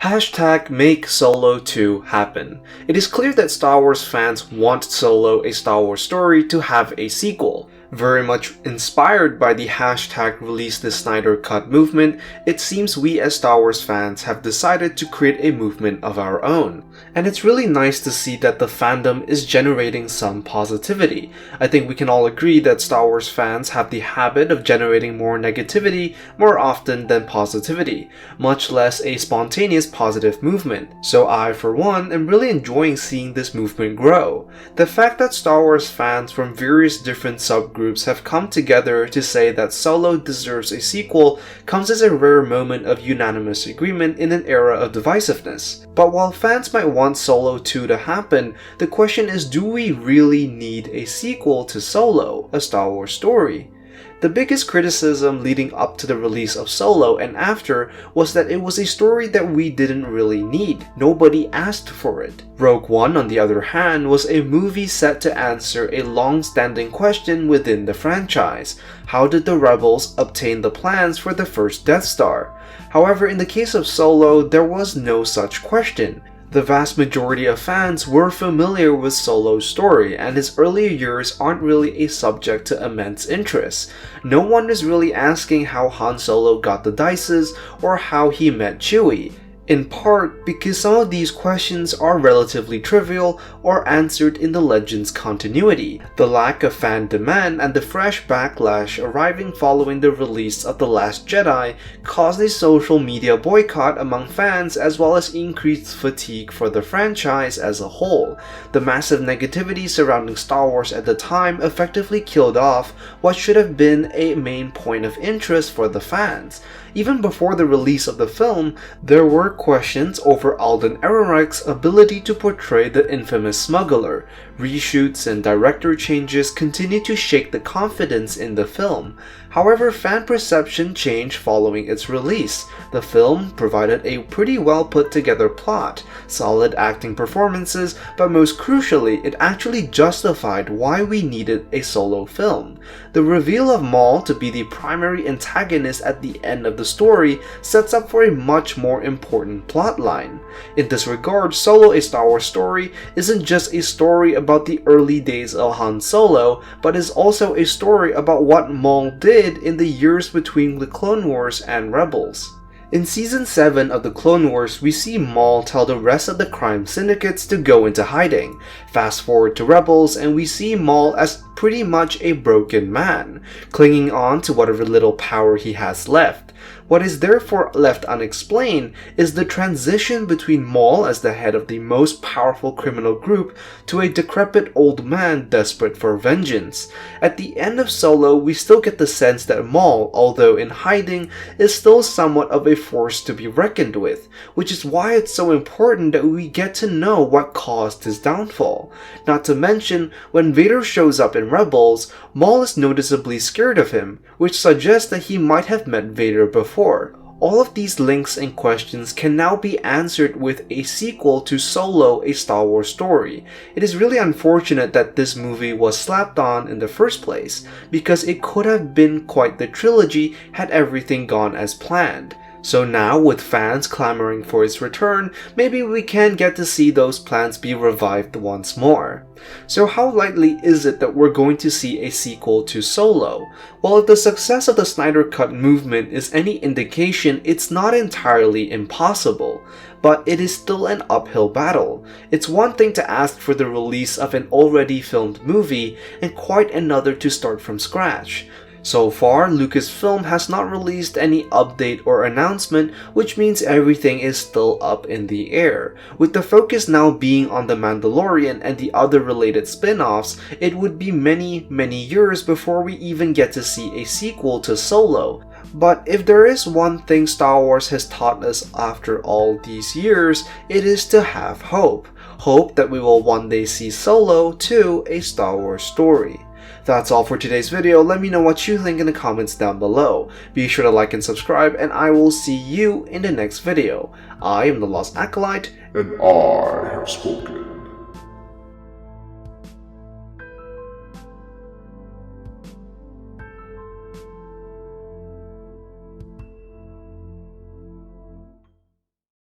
Hashtag make Solo 2 happen. It is clear that Star Wars fans want Solo, a Star Wars story, to have a sequel. Very much inspired by the hashtag release the Snyder Cut movement, it seems we as Star Wars fans have decided to create a movement of our own. And it's really nice to see that the fandom is generating some positivity. I think we can all agree that Star Wars fans have the habit of generating more negativity more often than positivity, much less a spontaneous positive movement. So I, for one, am really enjoying seeing this movement grow. The fact that Star Wars fans from various different subgroups have come together to say that Solo deserves a sequel comes as a rare moment of unanimous agreement in an era of divisiveness. But while fans might want Solo 2 to happen, the question is, do we really need a sequel to Solo, a Star Wars story? The biggest criticism leading up to the release of Solo and after was that it was a story that we didn't really need. Nobody asked for it. Rogue One, on the other hand, was a movie set to answer a long-standing question within the franchise. How did the rebels obtain the plans for the first Death Star? However, in the case of Solo, there was no such question. The vast majority of fans were familiar with Solo's story, and his earlier years aren't really a subject to immense interest. No one is really asking how Han Solo got the dices or how he met Chewie. In part because some of these questions are relatively trivial or answered in the Legends continuity. The lack of fan demand and the fresh backlash arriving following the release of The Last Jedi caused a social media boycott among fans as well as increased fatigue for the franchise as a whole. The massive negativity surrounding Star Wars at the time effectively killed off what should have been a main point of interest for the fans. Even before the release of the film, there were questions over Alden Ehrenreich's ability to portray the infamous smuggler. Reshoots and director changes continued to shake the confidence in the film. However, fan perception changed following its release. The film provided a pretty well put together plot, solid acting performances, but most crucially, it actually justified why we needed a Solo film. The reveal of Maul to be the primary antagonist at the end of the story sets up for a much more important plotline. In this regard, Solo, a Star Wars story isn't just a story about the early days of Han Solo, but is also a story about what Maul did in the years between the Clone Wars and Rebels. In Season 7 of the Clone Wars, we see Maul tell the rest of the crime syndicates to go into hiding. Fast forward to Rebels and we see Maul as pretty much a broken man, clinging on to whatever little power he has left. What is therefore left unexplained is the transition between Maul as the head of the most powerful criminal group to a decrepit old man desperate for vengeance. At the end of Solo, we still get the sense that Maul, although in hiding, is still somewhat of a force to be reckoned with, which is why it's so important that we get to know what caused his downfall. Not to mention, when Vader shows up in Rebels, Maul is noticeably scared of him, which suggests that he might have met Vader before. All of these links and questions can now be answered with a sequel to Solo, a Star Wars story. It is really unfortunate that this movie was slapped on in the first place, because it could have been quite the trilogy had everything gone as planned. So now, with fans clamoring for its return, maybe we can get to see those plans be revived once more. So how likely is it that we're going to see a sequel to Solo? Well, if the success of the Snyder Cut movement is any indication, it's not entirely impossible. But it is still an uphill battle. It's one thing to ask for the release of an already filmed movie, and quite another to start from scratch. So far, Lucasfilm has not released any update or announcement, which means everything is still up in the air. With the focus now being on The Mandalorian and the other related spin-offs, it would be many years before we even get to see a sequel to Solo. But if there is one thing Star Wars has taught us after all these years, it is to have hope. Hope that we will one day see Solo, too, a Star Wars story. That's all for today's video. Let me know what you think in the comments down below. Be sure to like and subscribe, and I will see you in the next video. I am the Lost Acolyte, and I have spoken.